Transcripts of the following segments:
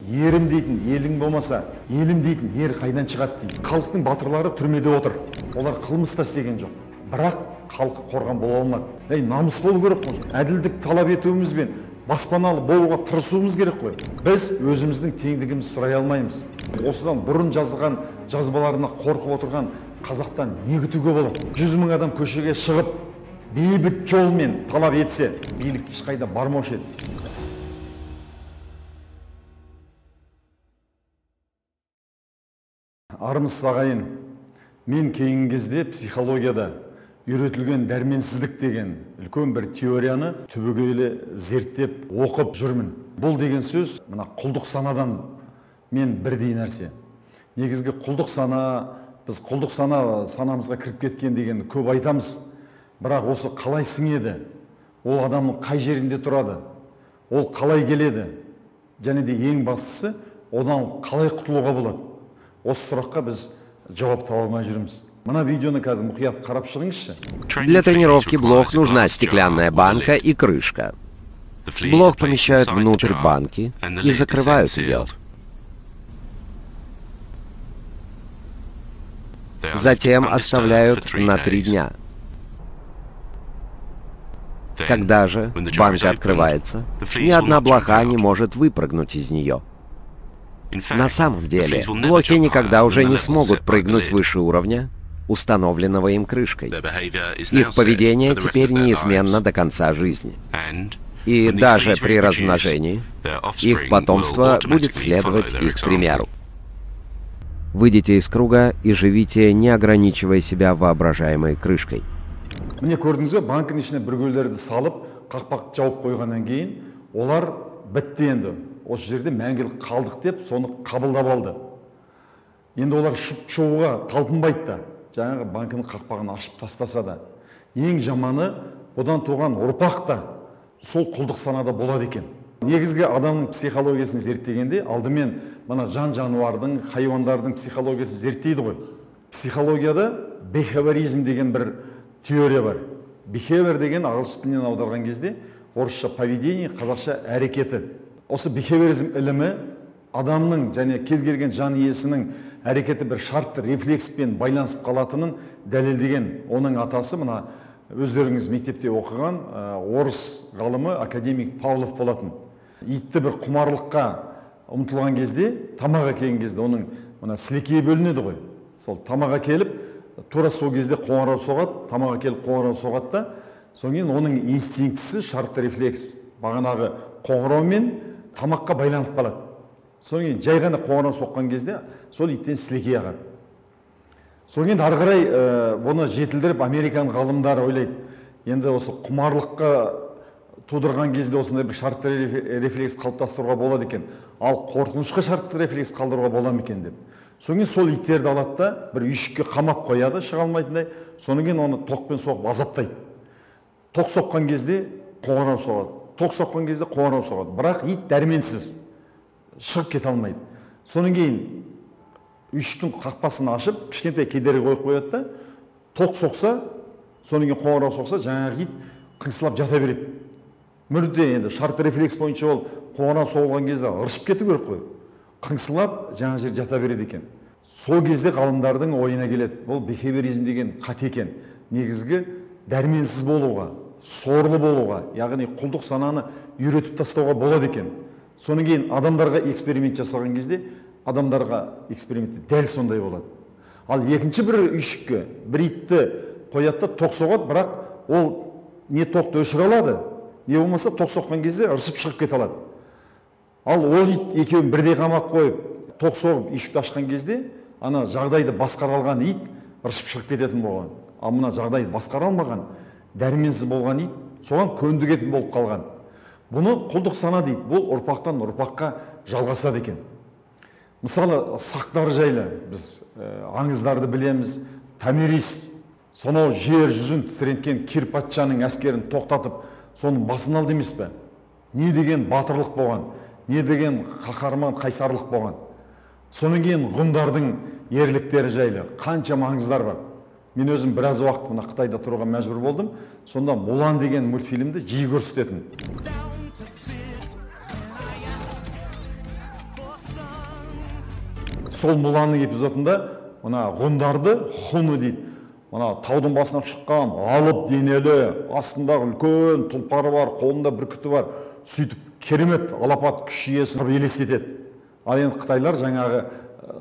ерім дейтін елің болмаса, елім дейтін ер қайдан шығады дейді. Халықтың батырлары түрмеде отыр. Олар қылмыс та істеген жоқ. Бірақ халқы қорған бола алмады. Намыс болу керек қой. Әділдік талап етуімізбен баспаналы болуға тырысуымыз керек қой. Біз өзіміздің теңдігімізді сұрай алмаймыз. Осыдан бұрын жазылған жазбаларына қорқып отырған қазақтан не күтуге болады? 100 мың адам көшеге шығып, бейбіт жолмен талап етсе, билік ешқайда бармаушы еді. Армысыз ағайын, мен кейінгі кезде психологияда үйретілген дәрменсіздік деген үлкен бір теорияны түбегейлі зерттеп оқып жүрмін. Бұл деген сөз мына құлдық санадан мен бірдей нәрсе. Негізгі құлдық сана, біз құлдық санамызға кіріп кеткен деген көп айтамыз. Бірақ осы қалай сіңеді? Ол адамның қай жерінде тұрады? Ол қалай келеді? Және де ең бастысы, одан қалай құтылуға болады? Осы сұраққа біз жауап таба алмай жүрміз. Мына видеоны қазір мұқият қарап шығыңызшы. Для тренировки блок нужна стеклянная банка и крышка. Блок помещают внутрь банки и закрывают ее. Затем оставляют на 3 дня. Когда же банка открывается, ни одна блоха не может выпрыгнуть из нее. На самом деле, блоки никогда уже не смогут прыгнуть выше уровня, установленного им крышкой. Их поведение теперь неизменно до конца жизни. И даже при размножении, их потомство будет следовать их примеру. Выйдите из круга и живите, не ограничивая себя воображаемой крышкой. Мне көрдіңіз бе, банкінің ішіне бүргелерді салып, қақпақ жауып қойғаннан кейін, олар бітті енді. Осы жерде мәңгілік қалдық деп, соны қабылдап алды. Енді олар шығуға талпынбайды да, жаңағы банкінің қақпағын ашып тастаса да. Ең жаманы, бұдан туған ұрпақ та сол құлдық санада болады екен. Негізгі адамның психологиясын зерттегенде, алдымен мына жан-жануардың, хайуандардың психологиясын зерттейді ғой. Психологияда behaviorизм деген бір теория бар. Behavior деген ағылшын тілінен аударған кезде орысша поведение, қазақша әрекеті. Осы behaviorизм ілімі адамның және кез келген жан иесінің әрекеті бір шартты рефлекспен байланысып қалатынын дәлелдеген. Оның атасы мына өздеріңіз мектепте оқыған орыс ғалымы академик Павлов болатын. Итті бір құмарлыққа ұмтылған кезде, тамақ әкелген кезде оның мына сілекейі бөлінеді ғой. Сол тамақ әкеліп, тура сол кезде қоңырау соғады, тамақ әкеліп қоңырау соғады да, содан кейін оның инстинктісі шартты рефлекс бағанағы қоңыраумен тамаққа байланып қалады. Содан кейін жай ғана қоңырау соққан кезде сол иттен сілекей ағады. Содан кейін ары қарай бұны жетілдіріп американ ғалымдары ойлайды. Енді осы құмарлыққа тудырған кезде осындай бір шартты рефлекс қалыптастыруға болады екен. Ал қорқынышқа шартты рефлекс қалдыруға бола ма екен деп. Содан кейін сол иттерді алады да бір үйшікке қамап қояды, шыға алмайтындай. Содан кейін оны тоқпен соғып азаптайды. Тоқ соққан кезде қоңырау соғады. Тоқ соққан кезде қоңырау соғады. Бірақ ит дәрменсіз, шығып кете алмайды. Содан кейін үйшіктің қақпасын ашып, кішкентай кедергі қойып қояды да, тоқ соқса, содан кейін қоңырау соқса, жаңағы ит қыңсылап жата береді. Мүрде енді шартты рефлекс бойынша ол қоңырау соғылған кезде ыршып кету керек қой. Қыңсылап жаңа жер жата береді екен. Сол кезде ғалымдардың ойына келеді. Бұл behaviorизм деген қате екен. Негізгі дәрменсіз болуға, сорлы болуға, яғни құлдық сананы үйретіп тастауға болады екен. Содан кейін адамдарға эксперимент жасаған кезде, адамдарға эксперименті дәл сондай болады. Ал екінші бір үйшікке бір итті қояды, тоқ соғады, бірақ ол не тоқты өшіре алады, не болмаса тоқ соққан кезде ыршып шығып кете алады. Ал ол ит екеуін бірдей қамап қойып, тоқ соғып үйшікті ашқан кезде, ана жағдайды басқара алған ит ыршып шығып кететін болған. Ал мына жағдайды басқара алмаған, дәрменсіз болған ит соған көндігетін болып қалған. Бұны құлдық сана дейді. Бұл ұрпақтан ұрпаққа жалғасады екен. Мысалы, сақтар жайлы біз аңыздарды білеміз. Томирис сонау жер жүзін тітіренткен Кир патшаның әскерін тоқтатып, соның басын алды емес пе? Не деген батырлық болған, не деген қаһарман қайсарлық болған. Содан кейін ғұндардың ерліктері жайлы қанша аңыздар бар. Мен өзім біраз уақыт мына Қытайда тұруға мәжбүр болдым. Сонда Мулан деген мультфильмді жиі көрсететін. сол Муланның эпизодында мына ғұндарды хуны дейді. Мына таудың басынан шыққан алып денелі, астындағы үлкен тұлпары бар, қолында бүркіті бар, сөйтіп керемет алапат күш иесін елестетеді. Ал енді қытайлар жаңағы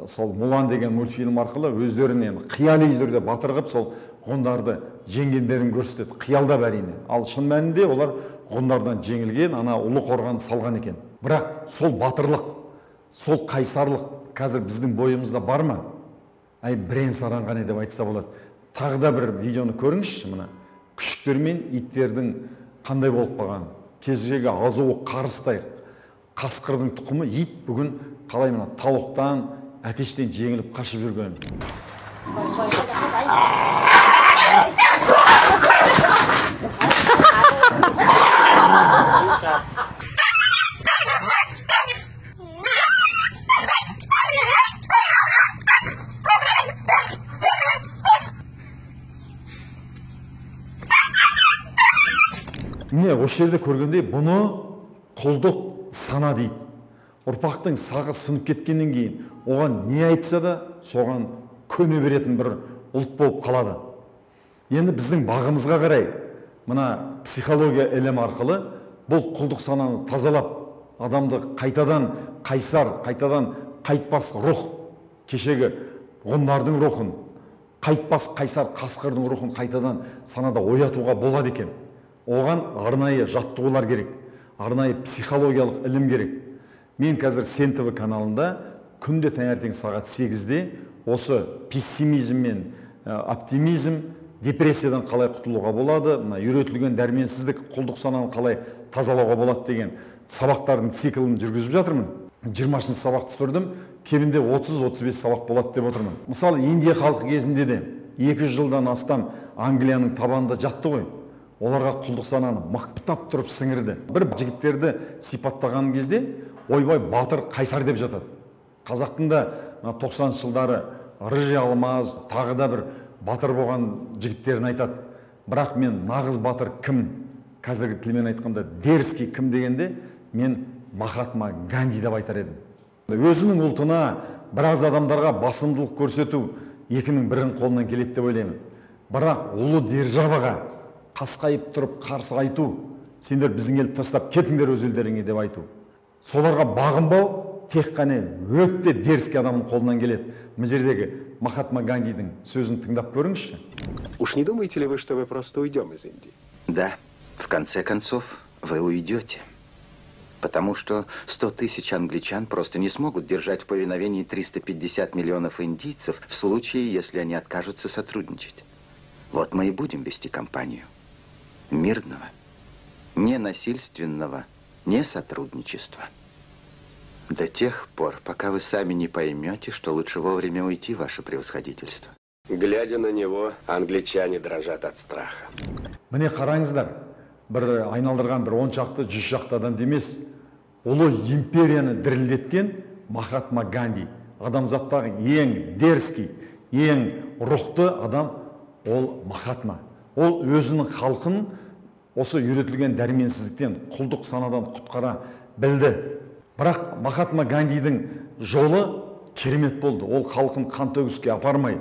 сол Мулан деген мультфильм арқылы өздерінен қияли түрде батырғып сол ғұндарды жеңгендерін көрсетеді. Қиялдап әрине. Ал шын мәнінде олар ғұндардан жеңілген, ана ұлы қорғанды салған екен. Бірақ сол батырлық, сол қайсарлық қазір біздің бойымызда бар ма? Ай, бірен саран ғана деп айтса болады. Тағы да бір видеоны көріңізші, мына күшіктер мен иттердің қандай болып қалғанын. Кездегі азуы қарыстай қасқырдың тұқымы ит бүгін қалай мына тауықтан, әтештен жеңіліп қашып жүрген. Міне осы жерде көргендей бұны құлдық сана дейді. Ұрпақтың сағы сынып кеткеннен кейін оған не айтса да соған көне беретін бір ұлт болып қалады. Енді біздің бағымызға қарай мына психология ілімі арқылы бұл құлдық сананы тазалап, адамды қайтадан қайсар, қайтадан қайтпас рух, кешегі ғұндардың рухын, қайтпас қайсар қасқырдың рухын қайтадан санада оятуға болады екен. Оған арнайы жаттығулар керек, арнайы психологиялық ілім керек. Мен қазір Сен ТВ каналында күнде таңертең сағат 8-де осы пессимизм мен оптимизм, депрессиядан қалай құтылуға болады, үйретілген дәрменсіздік, құлдық сананы қалай тазалауға болады деген сабақтардың циклін жүргізіп жатырмын. 20-ші сабақты түсірдім, кемінде 30-35 сабақ болады деп отырмын. Мысалы, Индия халқы кезінде де 200 жылдан астам Англияның табанында жатты ғой. Оларға құлдық сананы мақтап тұрып сіңірді. Бір жігіттерді сипаттаған кезде ойбай батыр қайсар деп жатады. Қазақтың да 90 жылдары Рыжий Алмаз, тағы да бір батыр болған жігіттерін айтады. Бірақ мен нағыз батыр кім? Қазіргі тілмен айтқанда Дерский кім дегенде мен Махатма Ганди деп айтар едім. Өзінің ұлтына біраз адамдарға басымдылық көрсету екінің бірін қолынан келеді деп ойлаймын. Бірақ ұлы державаға қасқайып тұрып қарсы айту, сендер біздің елді тастап кетіңдер өз елдеріңе деп айту. Соларға бағынбау тек қана өтте Дерский адамның қолынан келеді. Мына жердегі Махатма Гандидің сөзін тыңдап көріңізші. Уж не думаете ли вы, что мы просто уйдем из Индии? Да, в конце концов, вы уйдете. Потому что 100 тысяч англичан просто не смогут держать в повиновении 350 миллионов индийцев в случае, если они откажутся сотрудничать. Вот мы и будем вести кампанию мирного, ненасильственного, не сотрудничества. До тех пор, пока вы сами не поймете, что лучше вовремя уйти, ваше превосходительство. Глядя на него, англичане дрожат от страха. Міне қараңыздар, бір айналдырған бір 10 шақты, 100 шақты адам демес, ұлы империяны дірілдеткен Махатма Ганди. Адамзаттағы ең Дерский, ең рухты адам ол Махатма. Ол өзінің халқын осы үйретілген дәрменсіздіктен, құлдық санадан құтқара білді. Бірақ Махатма Гандидің жолы керемет болды. Ол халқын қан төгіске апармай.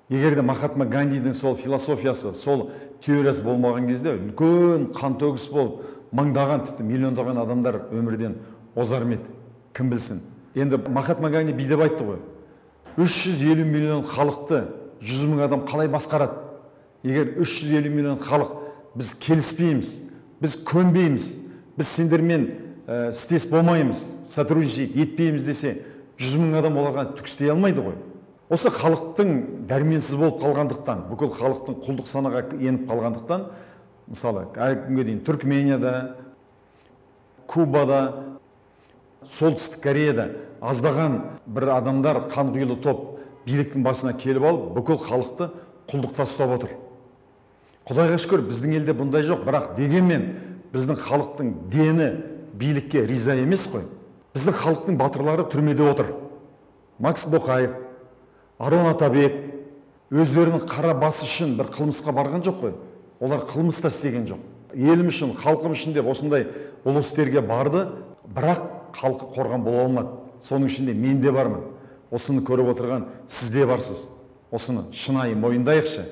Егерде Махатма Гандидің сол философиясы, сол теориясы болмаған кезде үлкен қан төгіс болып, мыңдаған, тіпті миллиондаған адамдар өмірден озар ма еді? Кім білсін? Енді Махатма Ганди бидеп айтты ғой. 350 миллион халықты 100 мың адам қалай басқарады? Егер 350 миллион халық біз келіспейміз, біз көнбейміз, біз сендермен істес болмаймыз, сотрудничать етпейміз десе, 100 мың адам оларға түк істей алмайды ғой. Осы халықтың дәрменсіз болып қалғандықтан, бүкіл халықтың құлдық санаға еніп қалғандықтан, мысалы, әлі күнге дейін Түркменияда, Кубада, Солтүстік Кореяда аздаған бір адамдар қанқұйлы топ биліктің басына келіп алып, бүкіл халықты құлдықта ұстап отыр. Құдайға шүкір, біздің елде бұндай жоқ, бірақ дегенмен біздің халықтың дені билікке риза емес қой. Біздің халықтың батырлары түрмеде отыр. Макс Боқаев, Арон Атабек өздерінің қара басы үшін бір қылмысқа барған жоқ қой. Олар қылмыс та істеген жоқ. Елім үшін, халқым үшін деп осындай ұлы істерге барды, бірақ халқы қорған бола алмады. Соның ішінде мен де бармын. осыны көріп отырған сіз де барсыз. Осыны шынайы мойындайықшы.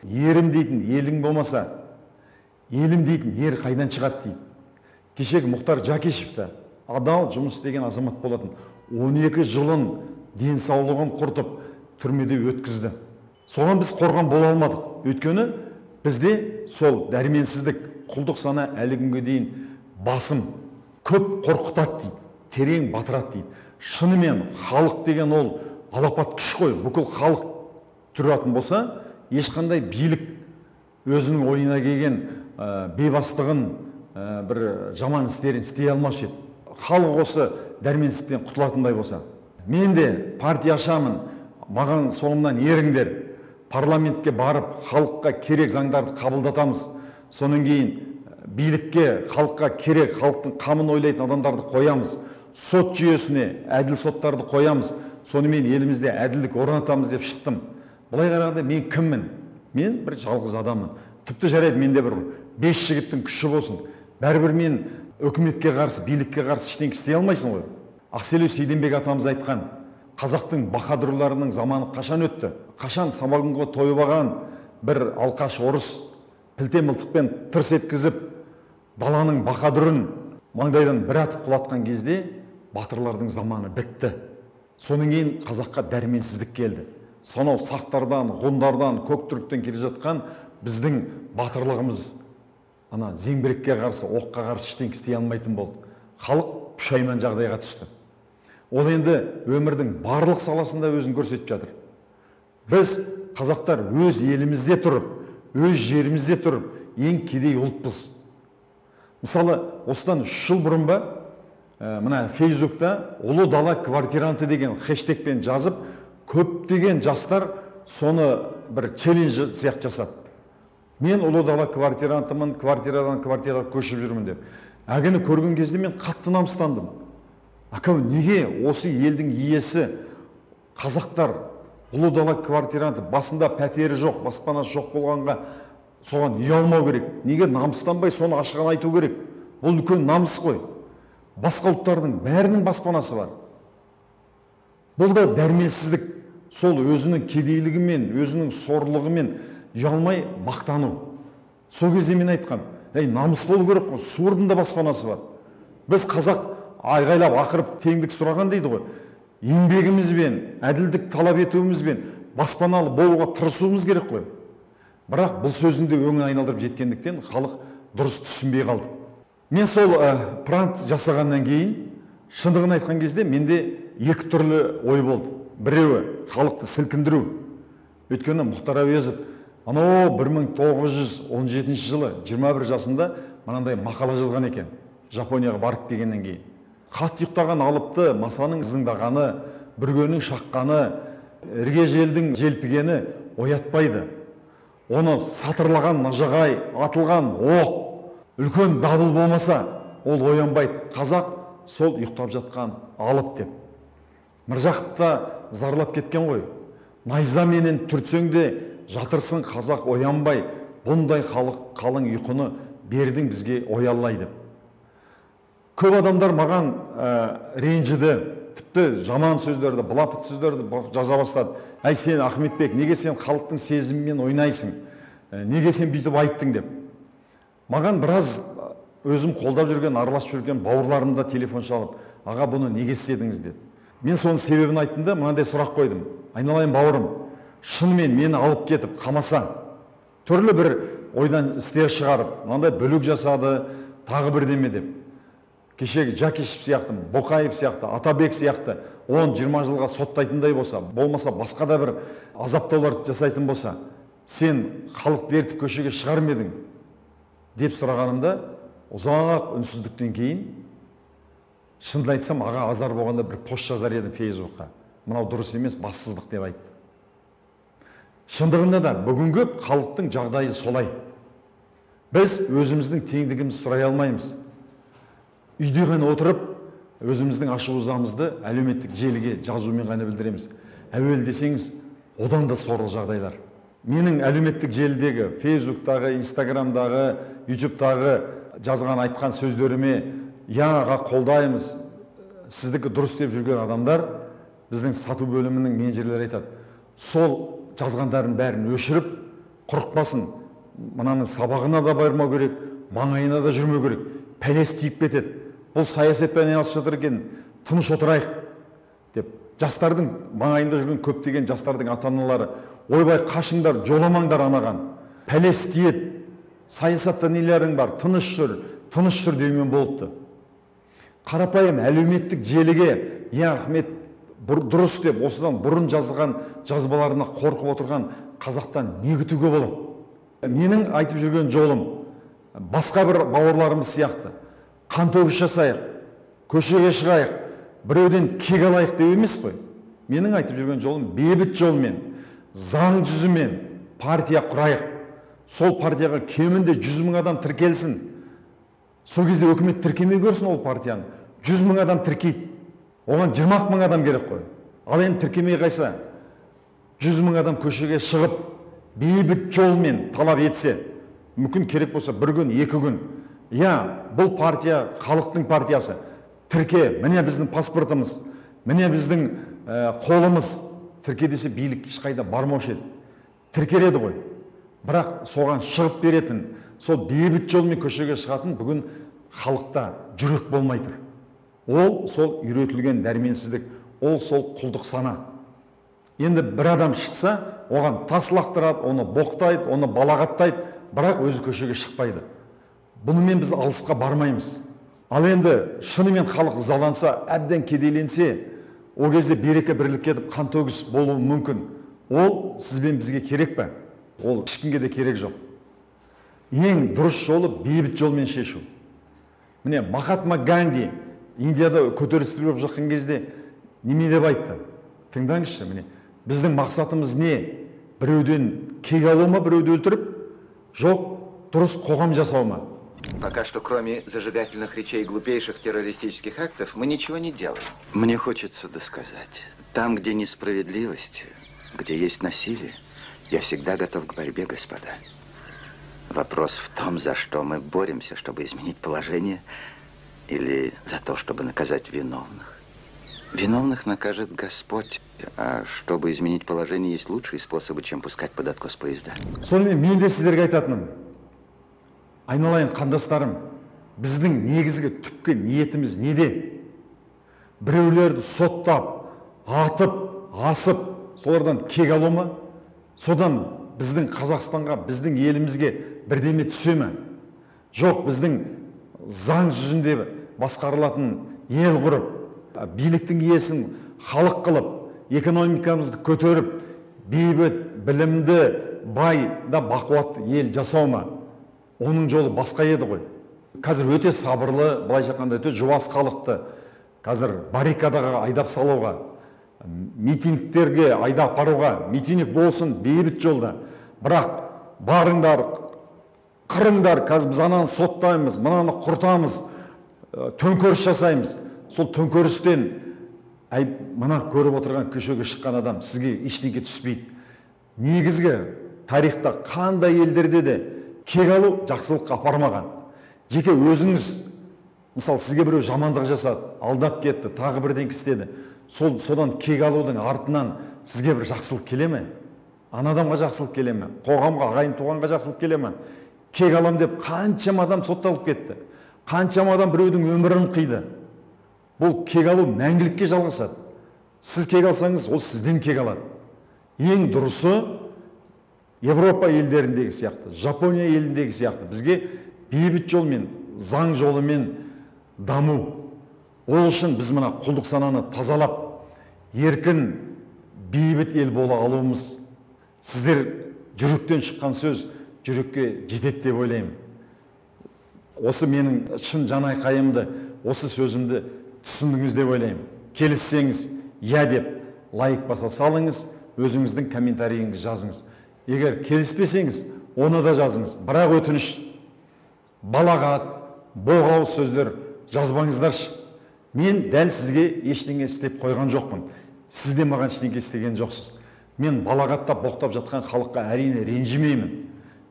Ерім дейтін елің болмаса, елім дейтін ер қайдан шығады дейді. Кешегі Мұхтар Жакишевті адал жұмыс істеген азамат болатын. 12 жылын денсаулығын құртып, түрмеде өткізді. Соған біз қорған бола алмадық. Өйткені бізде сол дәрменсіздік, құлдық сана әлі күнге дейін басым, көп қорқытады дейді, терең батырады дейді. Шынымен халық деген ол алапат күш қой. Бүкіл халық тұратын болса, ешқандай билік өзінің ойына келген бейбастығын, бір жаман істерін істей алмас еді. Халық осы дәрменсіздіктен құтылатындай болса. Мен де партия ашамын, маған соңымнан еріңдер. Парламентке барып, халыққа керек заңдарды қабылдатамыз. Сонан кейін билікке, халыққа керек, халықтың қамын ойлайтын адамдарды қоямыз. Сот жүйесіне әділ соттарды қоямыз. Сонымен елімізде әділдік орнатамыз деп шықтым. Бұлай қарағанда мен кіммін? Мен бір жалғыз адаммын. Тіпті жарайды, менде бір 5 жігіттің күші болсын. Бәрібір мен үкіметке қарсы, билікке қарсы ештеңе істей алмайсың ғой. Ақселеу Сейденбек атамыз айтқан, қазақтың баһадурларының заманы қашан өтті? Қашан самогонға тойып алған бір алқаш орыс пілте мылтықпен тырс еткізіп, баланың баһадурын маңдайдан бір атып құлатқан кезде батырлардың заманы бітті. Соның кейін қазаққа дәрменсіздік келді. Сонау сақтардан, ғұндардан, көк түріктен келе жатқан біздің батырлығымыз ана зеңбірекке қарсы, оққа қарсы ештеңе істей алмайтын болды. Халық пүшайман жағдайға түсті. Ол енді өмірдің барлық саласында өзін көрсетіп жатыр. Біз қазақтар өз елімізде тұрып, өз жерімізде тұрып, ең кедей ұлтпыз. Мысалы, осыдан 3 жыл бұрын ба, мына Фейсбукта ұлы дала квартиранты деген хэштегпен жазып, көптеген жастар соны бір челлендж сияқты жасады. Мен ұлы дала квартирантымын, квартирадан квартираға көшіп жүрмін деп. Әгіні көрген кезде мен қатты намыстандым. Акау, неге осы елдің иесі қазақтар ұлы дала квартиранты, басында пәтері жоқ, баспанасы жоқ болғанға соған ұялмау керек? Неге намыстанбай соны ашқан айту керек? Бұл үлкен намыс қой. Басқа ұлттардың бәрінің баспанасы бар. Бұл да дәрменсіздік. Сол өзінің кедейлігімен, өзінің сорлығымен ұялмай мақтану. Сол кезде мен айтқан, намыс болу керек қой, суырдың да баспанасы бар. Біз қазақ айғайлап ақырып теңдік сұраған дейді ғой. Еңбегімізбен, әділдік талап етуімізбен баспаналы болуға тырысуымыз керек қой. Бірақ бұл сөзінде өңін айналдырып жеткендіктен халық дұрыс түсінбей қалды. Мен сол прант жасағаннан кейін, шындығын айтқан кезде менде 2 түрлі ой болды. Біреуі халықты сілкіндіру. Өйткені Мұхтар Әуезов анау 1917 жылы 21 жасында мынандай мақала жазған екен. Жапонияға барып келгеннен кейін. Қатты ұйықтаған алыпты, масаның зыңдағаны, бүргенің шаққаны, ірге желдің желпігені оятпайды. Оны сатырлаған нажағай, атылған оқ, үлкен дабыл болмаса, ол оянбайды. Қазақ сол ұйықтап жатқан алып деп. Міржақып та зарлап кеткен ғой. Найза менен түртсең де жатырсың қазақ оянбай, бұндай халық қалың ұйқыны бердің бізге оялай деп. Көп адамдар маған ренжіді, тіпті жаман сөздерді, былапыт сөздерді жаза бастады. Әй сен Ахметбек, неге сен халықтың сезімімен ойнайсың? Неге сен бүйтіп айттың деп. Маған біраз өзім қолдап жүрген, араласып жүрген бауырларымда телефон шалып, аға бұны неге істедіңіз деді. Мен соның себебін айттым, мынандай сұрақ қойдым. Айналайын бауырым, шынымен мені алып кетіп қамаса, түрлі бір ойдан істер шығарып, мынандай бүлік жасады, тағы бірдеме деп. Кешегі Жакишев сияқты, Боқаев сияқты, Атабек сияқты 10-20 жылға соттайтындай болса, болмаса басқа да бір азаптаулар жасайтын болса, сен халық ертіп көшеге шығар ма едің деп сұрағанымда, ұзақ үнсіздіктен кейін шынды айтсам, аға азар болғанда бір пост жазар едім Фейсбукқа. Мынау дұрыс емес, бассыздық деп айтты. Шындығында да бүгінгі халықтың жағдайы солай. Біз өзіміздің теңдігімізді сұрай алмаймыз. Үйде ғана отырып, өзіміздің ашу-ызамызды әлеуметтік желіге жазумен ғана білдіреміз. Әуел десеңіз, одан да сорлы жағдайлар. Менің әлеуметтік желідегі, Фейсбуктағы, Инстаграмдағы, Ютубтағы жазған айтқан сөздеріме, яға қолдаймыз, сіздікі дұрыс деп жүрген адамдар біздің сату бөлімінің менеджерлері айтады, сол жазғандарын бәрін өшіріп, құрықпасын, мынаның сабағына да бармау керек, маңайына да жүрмеу керек, пәлес тиіп кетеді. Бұл саясатпен айналысып жатыр екен, тыныш отырайық деп. Жастардың маңайында жүрген көптеген жастардың ата-аналары, ойбай қашыңдар, жоламаңдар анаған, пәлес тиеді, саясатта нелерің бар, тыныш жүр деумен болыпты. Қарапайым әлеуметтік желіге, Ахмет дұрыс деп, осыдан бұрын жазылған жазбаларына қорқып отырған қазақтан не күтуге болады? Менің айтып жүрген жолым, басқа бір бауырларымыз сияқты, қантөгіс жасайық, көшеге шығайық, біреуден кек алайық деп емес қой. Менің айтып жүрген жолым бейбіт жолмен, заң жүзімен партия құрайық. Сол партияға кемінде 100 мың адам тіркелсін. Сол кезде өкімет тіркемей көрсін ол партияны. 100 мың адам тіркейді. Оған 20 мың адам керек қой. Ал енді тіркемей қайса, 100 мың адам көшеге шығып, бейбіт жолмен талап етсе, мүмкін керек болса бір күн, 2 күн. Бұл партия халықтың партиясы. Тірке, міне біздің паспортымыз, міне біздің қолымыз. Тірке десе билік ешқайда бармаушы еді. Тіркеледі ғой. Бірақ соған шығып беретін, сол бейбіт жолмен көшеге шығатын бүгін халықта жүрек болмай тұр. Ол сол үйретілген дәрменсіздік, ол сол құлдық сана. Енді бір адам шықса, оған тас лақтырады, оны боқтайды, оны балағаттайды, бірақ өзі көшеге шықпайды. Бұнымен біз алысқа бармаймыз. Ал енді шынымен халық ызаланса, әбден кедейленсе, ол кезде береке бірлік кетіп қантөгіс болуы мүмкін. Ол сізбен бізге керек пе? Ол ешкімге де керек жоқ. Ең дұрыс жолы бейбіт жолмен шешу. Міне Махатма Ганди Индияда көтерілістер болып жатқан кезде неме деп айтты? Тыңдаңызшы, міне біздің мақсатымыз не? Біреуден кек алу ма, біреуді өлтіріп? Жоқ, дұрыс қоғам жасау ма? Пока что, кроме зажигательных речей и глупейших террористических актов, мы ничего не делаем. Мне хочется досказать. Там, где несправедливость, где есть насилие, я всегда готов к борьбе, господа. Вопрос в том, за что мы боремся, чтобы изменить положение, или за то, чтобы наказать виновных. Виновных накажет Господь, а чтобы изменить положение, есть лучшие способы, чем пускать под откос поезда. Сонымен мен де сіздерге айтатыным. Айналайын қандастарым, біздің негізгі түпкі ниетіміз неде? Біреулерді соттап, атып, асып, солардан кек алу ма? Содан біздің Қазақстанға, біздің елімізге бірдеме түсе ме? Жоқ, біздің заң жүзінде басқарылатын ел құрып, биліктің иесін халық қылып, экономикамызды көтеріп, бейбіт, білімді, бай да бақуатты ел жасау ма? Оның жолы басқа еді ғой. Қазір өте сабырлы, былайша айтқанда өте жуас халықты қазір баррикадаға айдап салуға, митингтерге айдап баруға, митинг болсын бейбіт жолда. Бірақ барыңдар, қырыңдар, қазір біз ананы соттаймыз, мынаны құртамыз, төңкеріс жасаймыз. Сол төңкерістен мына көріп отырған көшеге шыққан адам сізге ештеңе түспейді. Негізгі тарихта қандай елдерде де кек алу жақсылыққа апармаған. Жеке өзіңіз, мысалы сізге біреу жамандық жасады, алдап кетті, тағы бірден істеді. Содан кек алудың артынан сізге бір жақсылық келе ме? Анадамға жақсылық келе ме? Қоғамға, ағайын туғанға жақсылық келе ме? Кек алам деп қаншама адам сотталып кетті. Қаншама адам біреудің өмірін қиды. Бұл кек алу мәңгілікке жалғасады. Сіз кек алсаңыз, ол сізден кек алады. Ең дұрысы Европа елдеріндегі сияқты, Жапония еліндегі сияқты бізге бейбіт жолмен, заң жолымен даму. Ол үшін біз мына құлдық сананы тазалап, еркін, бейбіт ел бола алуымыз. Сіздер жүректен шыққан сөз жүрекке жетеді деп ойлаймын. Осы менің шын жан айқайымды, осы сөзімді түсіндіңіз деп ойлаймын. Келіссеңіз, я деп лайк баса салыңыз, өзіңіздің комментарийіңізді жазыңыз. Егер келіспесеңіз, оны да жазыңыз. Бірақ өтініш, балағат, боғау сөздер жазбаңыздаршы. Мен дәл сізге ештеңе істеп қойған жоқпын. Сіз де маған ештеңе істеген жоқсыз. Мен балағаттап, боқтап жатқан халыққа әрине ренжімеймін.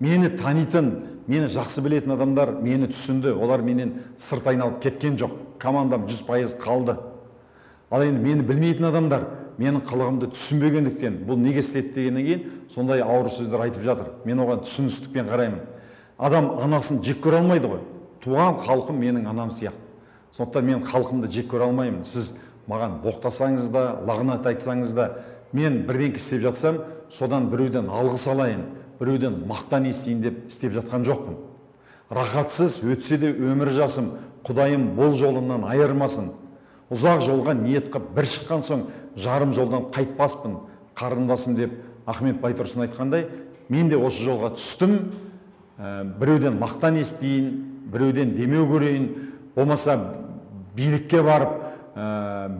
Мені танитын, мені жақсы білетін адамдар мені түсінді. Олар менен сырт айналып кеткен жоқ. Командам 100% қалды. Ал енді мені білмейтін адамдар менің қылығымды түсінбегендіктен, бұл неге істеді дегеннен кейін сондай ауыр сөздер айтып жатыр. Мен оған түсіністікпен қараймын. Адам анасын жек көре алмайды ғой. Туған халқым менің анам сияқты. Сондықтан мен халқымды жек көре алмаймын. Сіз маған боқтасаңыз да, лағнат айтсаңыз да, мен бірдеңке істеп жатсам, содан біреуден алғыс алайын, біреуден мақтан естейін деп істеп жатқан жоқпын. Рахатсыз өтсе де өмір жасым, Құдайым бұл жолымнан айырмасын. Ұзақ жолға ниет қып бір шыққан соң, жарым жолдан қайтпаспын, қарындасым деп Ахмет Байтұрсын айтқандай, мен де осы жолға түстім, біреуден мақтан естейін, біреуден демеу көрейін, болмаса билікке барып,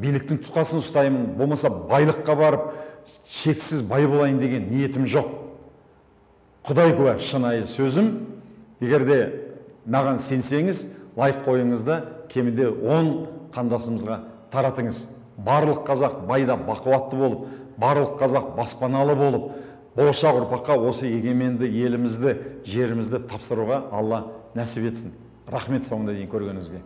биліктің тұтқасын ұстаймын, болмаса байлыққа барып, шексіз бай болайын деген ниетім жоқ. Құдай куә шынайы сөзім, егерде маған сенсеңіз, лайк қойыңызда кемінде 10 қандасымызға таратыңыз. Барлық қазақ байда бақуатты болып, барлық қазақ баспаналы болып, болашақ ұрпаққа осы егеменді елімізді, жерімізді тапсыруға Алла нәсіп етсін. Рахмет, соңында дейін көргеніңізге.